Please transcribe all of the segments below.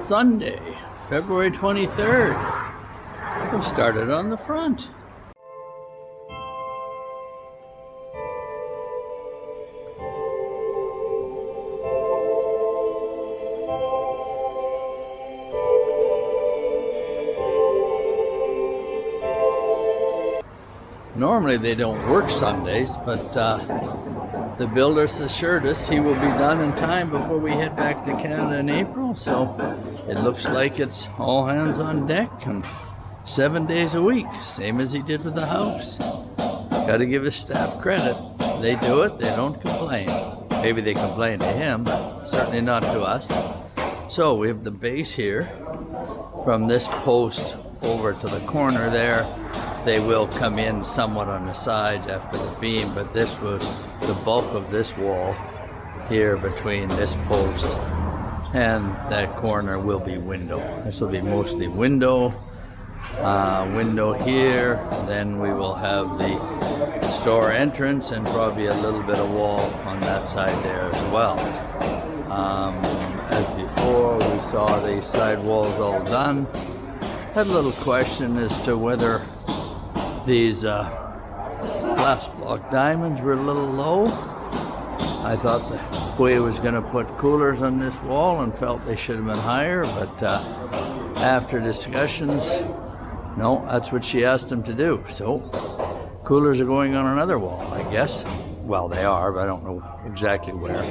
Sunday, February 23rd. We started on the front. Normally they don't work Sundays, but the builder assured us he will be done in time before we head back to Canada in April. So it looks like it's all hands on deck and 7 days a week, same as he did with the house. Got to give his staff credit. They do it, they don't complain. Maybe they complain to him, but certainly not to us. So we have the base here. From this post over to the corner there, they will come in somewhat on the sides after the beam, but this was the bulk of this wall here between this post and that corner will be window. This will be mostly window, window here, then we will have the store entrance and probably a little bit of wall on that side there as well. As before, we saw the side walls all done. Had a little question as to whether these glass block diamonds were a little low. I thought the way was going to put coolers on this wall and felt they should have been higher, but after discussions, no, that's what she asked him to do. So coolers are going on another wall, I guess. Well, they are, but I don't know exactly where.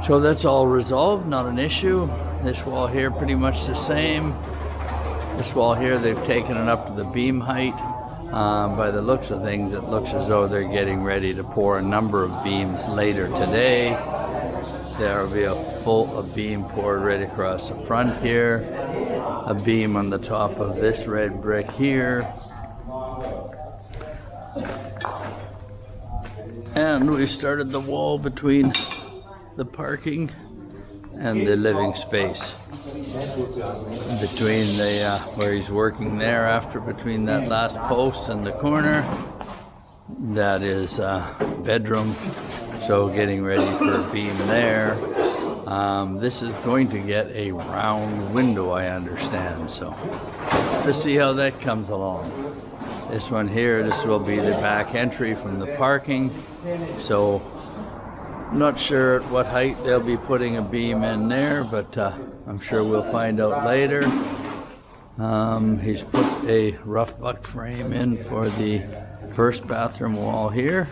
So that's all resolved, not an issue. This wall here pretty much the same. This wall here, they've taken it up to the beam height. By the looks of things, it looks as though they're getting ready to pour a number of beams later today. There will be a beam poured right across the front here, a beam on the top of this red brick here, and we started the wall between the parking and the living space. Between the where he's working there, after between that last post and the corner, that is bedroom, so getting ready for a beam there. This is going to get a round window, I understand, so let's see how that comes along. This one here, this will be the back entry from the parking, so not sure at what height they'll be putting a beam in there, but I'm sure we'll find out later. He's put a rough buck frame in for the first bathroom wall here.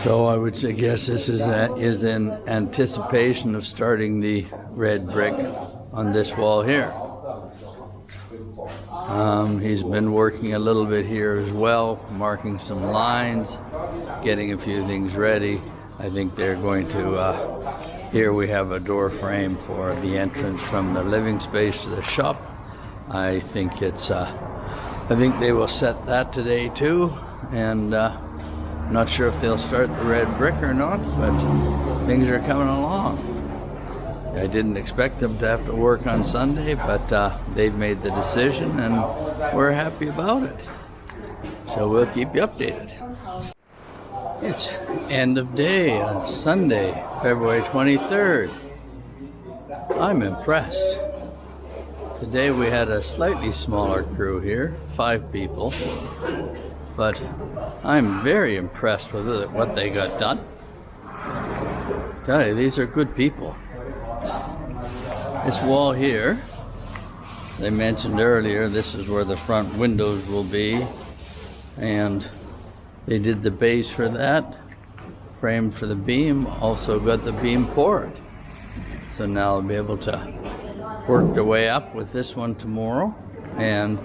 So I would suggest this is in anticipation of starting the red brick on this wall here. He's been working a little bit here as well, marking some lines, getting a few things ready. I think they're going to, here we have a door frame for the entrance from the living space to the shop. I think it's, I think they will set that today too, and not sure if they'll start the red brick or not, but things are coming along. I didn't expect them to have to work on Sunday, but they've made the decision and we're happy about it. So we'll keep you updated. It's end of day on Sunday, February 23rd. I'm impressed. Today we had a slightly smaller crew here, 5 people, but I'm very impressed with what they got done. Tell you, these are good people. This wall here, they mentioned earlier, this is where the front windows will be, and they did the base for that, framed for the beam, also got the beam poured. So now I'll be able to work their way up with this one tomorrow, and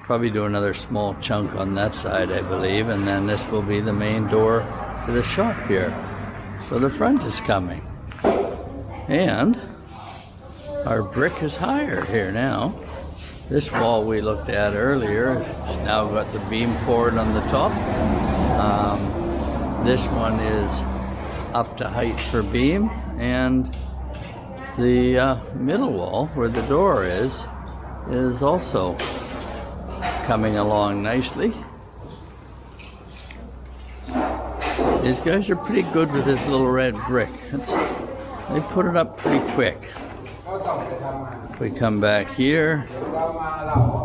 probably do another small chunk on that side, I believe, and then this will be the main door to the shop here. So the front is coming. And our brick is higher here now. This wall we looked at earlier has now got the beam poured on the top. This one is up to height for beam, and the middle wall where the door is also coming along nicely. These guys are pretty good with this little red brick. They put it up pretty quick. We come back here.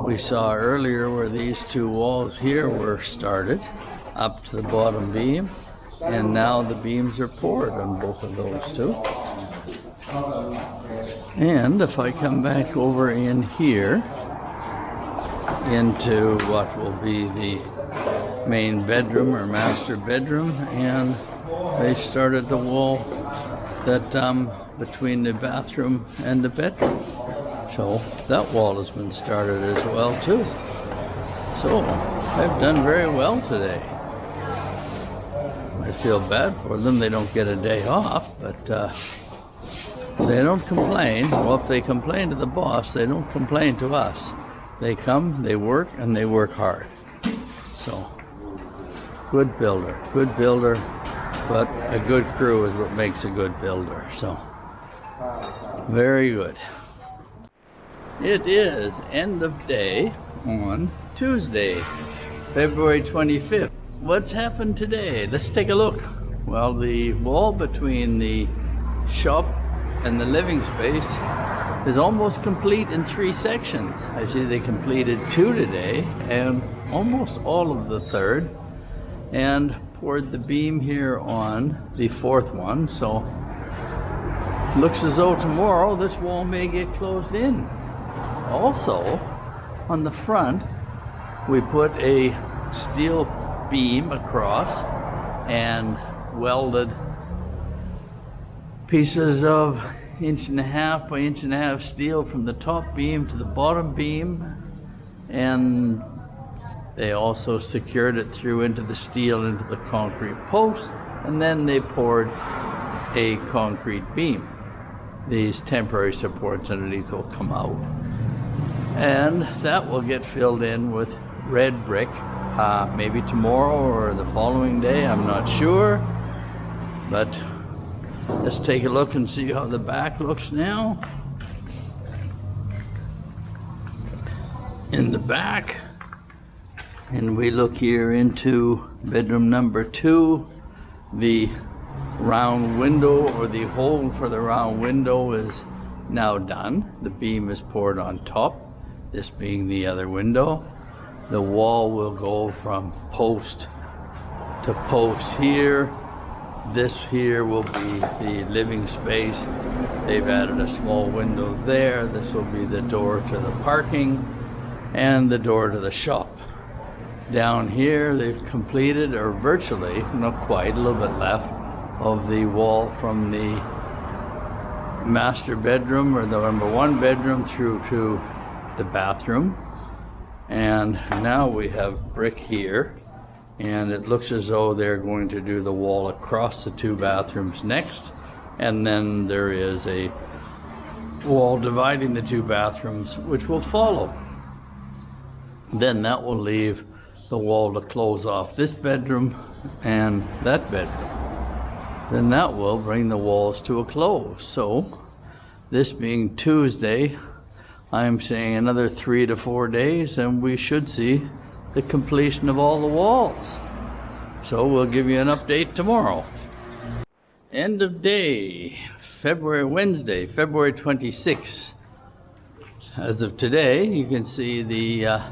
We saw earlier where these two walls here were started up to the bottom beam, and now the beams are poured on both of those two. And if I come back over in here into what will be the main bedroom or master bedroom, and they started the wall that between the bathroom and the bedroom. So that wall has been started as well too. So I've done very well today. I feel bad for them. They don't get a day off, but they don't complain. Well, if they complain to the boss, they don't complain to us. They come, they work, and they work hard. So, good builder, but a good crew is what makes a good builder. So, very good. It is end of day on Tuesday, February 25th. What's happened today? Let's take a look. Well, the wall between the shop and the living space is almost complete in 3 sections. Actually, they completed 2 today and almost all of the 3rd, and poured the beam here on the 4th one. So looks as though tomorrow this wall may get closed in. Also, on the front, we put a steel beam across and welded pieces of 1.5 by 1.5 steel from the top beam to the bottom beam, and they also secured it through into the steel into the concrete post, and then they poured a concrete beam. These temporary supports underneath will come out, and that will get filled in with red brick maybe tomorrow or the following day, I'm not sure. But let's take a look and see how the back looks now. In the back, and we look here into bedroom number 2. The round window, or the hole for the round window, is now done. The beam is poured on top, this being the other window. The wall will go from post to post here. This here will be the living space. They've added a small window there. This will be the door to the parking and the door to the shop. Down here they've completed, or virtually, not quite, a little bit left of the wall from the master bedroom, or the number 1 bedroom, through to the bathroom. And now we have brick here, and it looks as though they're going to do the wall across the 2 bathrooms next, and then there is a wall dividing the 2 bathrooms which will follow. Then that will leave the wall to close off this bedroom and that bedroom. Then that will bring the walls to a close. So this being Tuesday, I'm saying another 3 to 4 days and we should see the completion of all the walls. So we'll give you an update tomorrow. End of day, Wednesday, February 26th. As of today, you can see the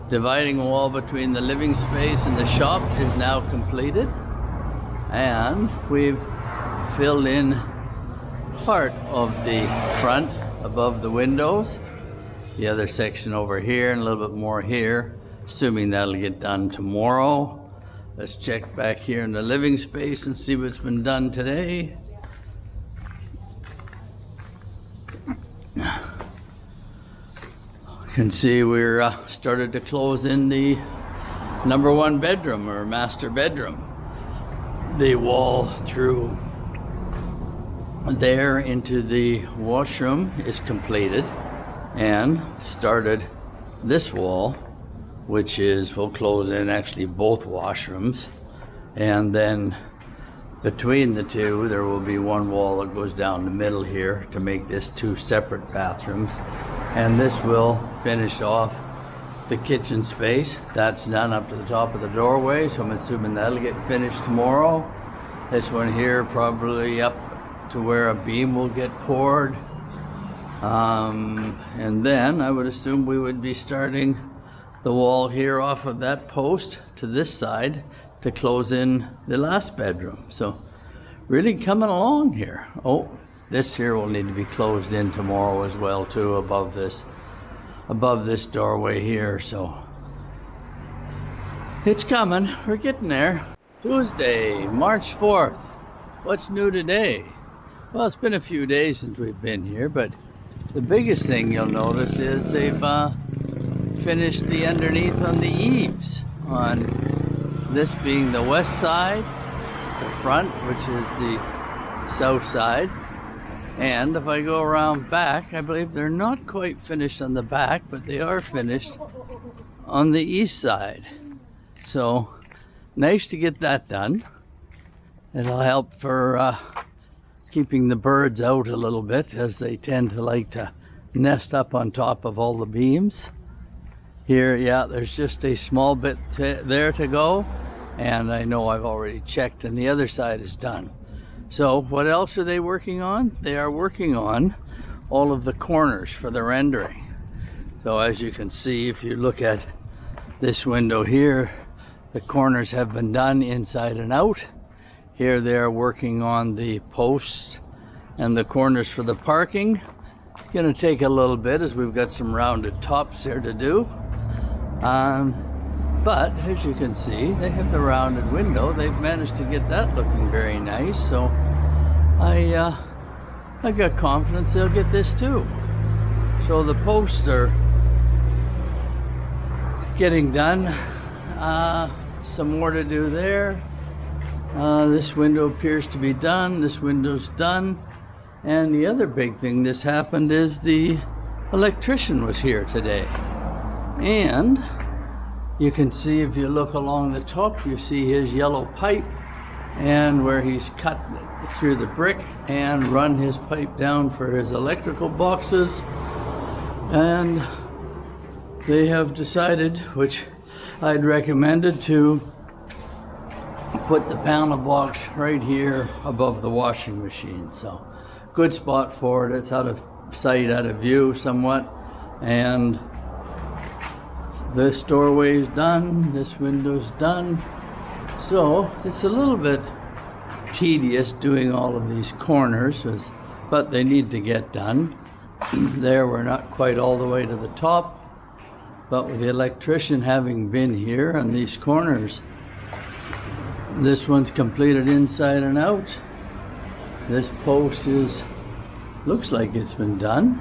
dividing wall between the living space and the shop is now completed, and we've filled in part of the front above the windows, the other section over here, and a little bit more here, assuming that'll get done tomorrow. Let's check back here in the living space and see what's been done today. You can see we're started to close in the number 1 bedroom, or master bedroom. The wall through there into the washroom is completed, and started this wall, which is, we'll close in actually both washrooms, and then between the 2 there will be 1 wall that goes down the middle here to make this 2 separate bathrooms, and this will finish off the kitchen space. That's done up to the top of the doorway, so I'm assuming that'll get finished tomorrow. This one here probably up to where a beam will get poured. And then I would assume we would be starting the wall here off of that post to this side to close in the last bedroom. So really coming along here. Oh, this here will need to be closed in tomorrow as well too, above this doorway here. So it's coming, we're getting there. Tuesday, March 4th. What's new today? Well, it's been a few days since we've been here, but the biggest thing you'll notice is they've finished the underneath on the eaves, on this being the west side, the front, which is the south side. And if I go around back, I believe they're not quite finished on the back, but they are finished on the east side. So nice to get that done. It'll help for keeping the birds out a little bit, as they tend to like to nest up on top of all the beams. Here, yeah, there's just a small bit there to go, and I know I've already checked and the other side is done. So what else are they working on? They are working on all of the corners for the rendering. So as you can see, if you look at this window here, the corners have been done inside and out. Here they are working on the posts and the corners for the parking. It's gonna take a little bit as we've got some rounded tops there to do. But as you can see, they have the rounded window. They've managed to get that looking very nice. So I got confidence they'll get this too. So the posts are getting done. Some more to do there. This window appears to be done. This window's done. And the other big thing that's happened is the electrician was here today. And you can see, if you look along the top, you see his yellow pipe, and where he's cut through the brick and run his pipe down for his electrical boxes. And they have decided, which I'd recommended, to put the panel box right here above the washing machine. So good spot for it. It's out of sight, out of view somewhat. And this doorway is done, this window's done. So it's a little bit tedious doing all of these corners, but they need to get done. There, we're not quite all the way to the top, but with the electrician having been here on these corners, this one's completed inside and out. This post looks like it's been done.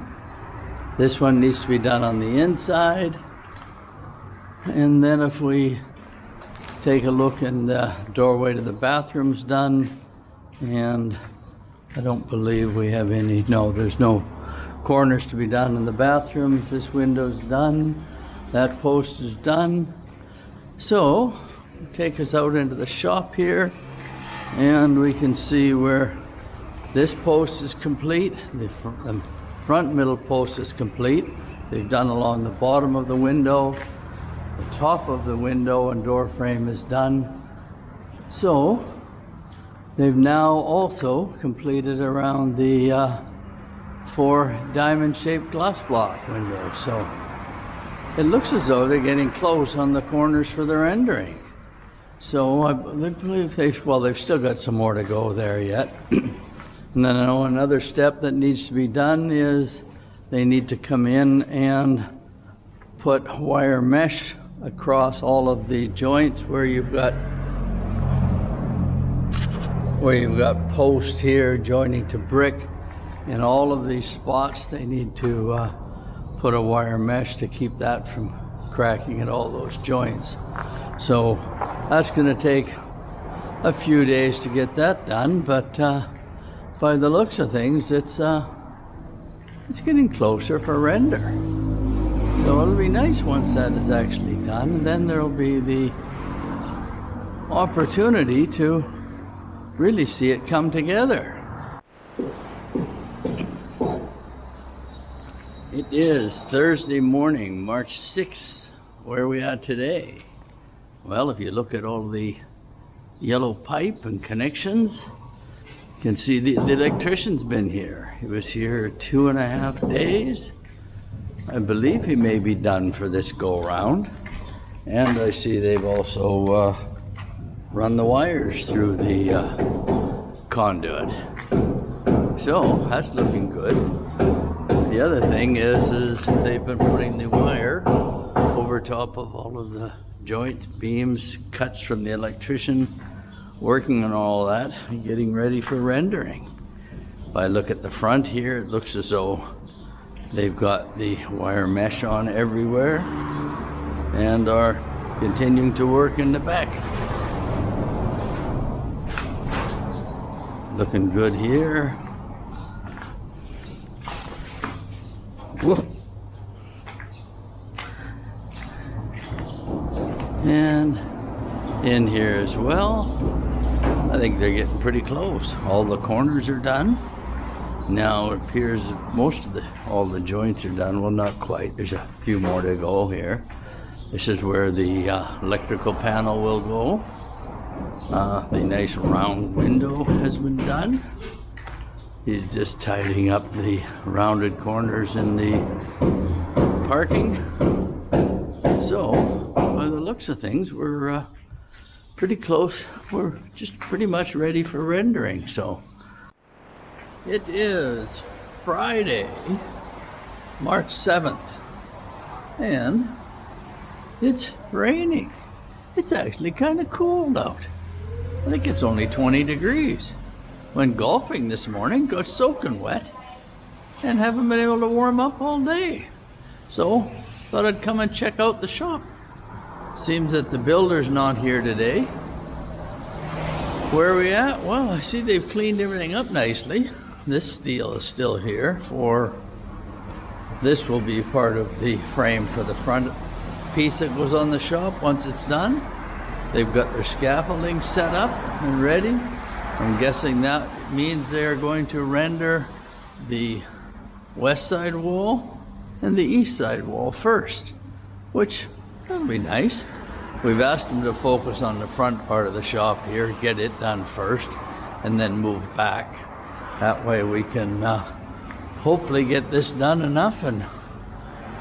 This one needs to be done on the inside. And then if we take a look, in the doorway to the bathroom's done, and I don't believe we have any, no, there's no corners to be done in the bathrooms. This window's done, that post is done. So take us out into the shop here, and we can see where this post is complete. The front middle post is complete. They've done along the bottom of the window. The top of the window and door frame is done. So they've now also completed around the 4 diamond-shaped glass block windows. So it looks as though they're getting close on the corners for the rendering. So I believe they've still got some more to go there yet. And then I know another step that needs to be done is they need to come in and put wire mesh across all of the joints where you've got posts here joining to brick. In all of these spots, they need to put a wire mesh to keep that from cracking at all those joints. So that's going to take a few days to get that done, but by the looks of things, it's getting closer for render. So it'll be nice once that is actually done, and then there'll be the opportunity to really see it come together. It is Thursday morning, March 6th, where are we at today? Well, if you look at all the yellow pipe and connections, you can see the electrician's been here. He was here 2.5 days. I believe he may be done for this go-round. And I see they've also run the wires through the conduit. So that's looking good. The other thing is they've been putting the wire over top of all of the joints, beams, cuts from the electrician, working on all that and getting ready for rendering. If I look at the front here, it looks as though they've got the wire mesh on everywhere and are continuing to work in the back. Looking good here. Whoa. And in here as well, I think they're getting pretty close. All the corners are done. Now it appears all the joints are done. Well, not quite. There's a few more to go here. This is where the electrical panel will go. The nice round window has been done. He's just tidying up the rounded corners in the parking. So, by the looks of things, we're pretty close. We're just pretty much ready for rendering. So, it is Friday, March 7th, and it's raining. It's actually kind of cold out. I think it's only 20 degrees. Went golfing this morning, got soaking wet, and haven't been able to warm up all day. So, thought I'd come and check out the shop. Seems that the builder's not here today. Where are we at? Well, I see they've cleaned everything up nicely. This steel is still here this will be part of the frame for the front piece that goes on the shop once it's done. They've got their scaffolding set up and ready. I'm guessing that means they're going to render the west side wall and the east side wall first, which that'll be nice. We've asked them to focus on the front part of the shop here, get it done first, and then move back. That way we can hopefully get this done enough and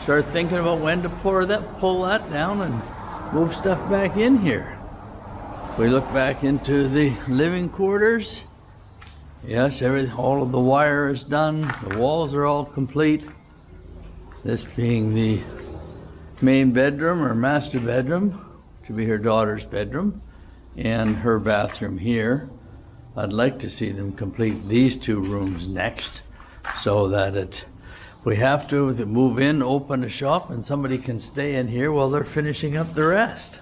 start thinking about when to pull that down and move stuff back in here. We look back into the living quarters. Yes, all of the wire is done. The walls are all complete. This being the main bedroom or master bedroom, to be her daughter's bedroom, and her bathroom here. I'd like to see them complete these two rooms next, so that we have to move in, open a shop, and somebody can stay in here while they're finishing up the rest.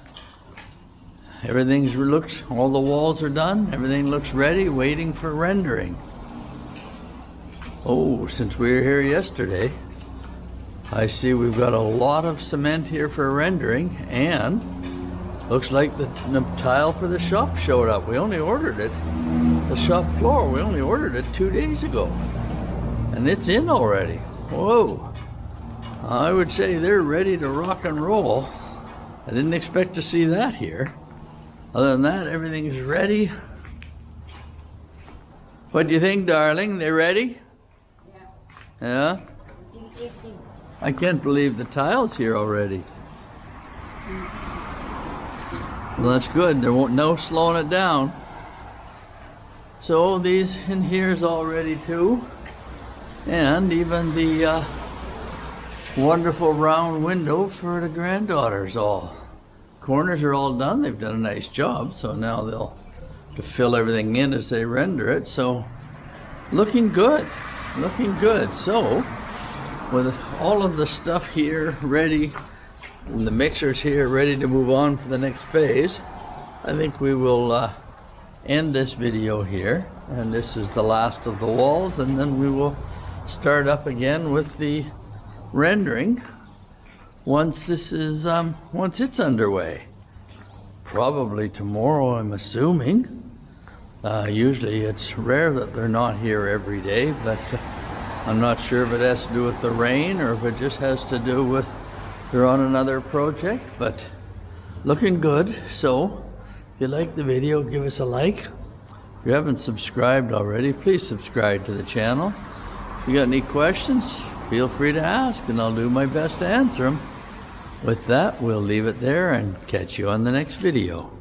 All the walls are done, everything looks ready, waiting for rendering. Oh, since we were here yesterday, I see we've got a lot of cement here for rendering, and looks like the tile for the shop showed up. We only ordered it, the shop floor, we only ordered it 2 days ago. And it's in already. Whoa. I would say they're ready to rock and roll. I didn't expect to see that here. Other than that, everything is ready. What do you think, darling? They ready? Yeah? I can't believe the tile's here already. Well, that's good. There won't no slowing it down. So these in here is all ready too. And even the wonderful round window for the granddaughters all. Corners are all done. They've done a nice job. So now they'll fill everything in as they render it. So looking good. Looking good. So with all of the stuff here ready, and the mixers here ready to move on for the next phase, I think we will end this video here. And this is the last of the walls, and then we will start up again with the rendering once it's underway. Probably tomorrow, I'm assuming. Usually it's rare that they're not here every day, but I'm not sure if it has to do with the rain or if it just has to do with They're on another project, but looking good. So if you like the video, give us a like. If you haven't subscribed already, please subscribe to the channel. If you got any questions, feel free to ask and I'll do my best to answer them. With that, we'll leave it there and catch you on the next video.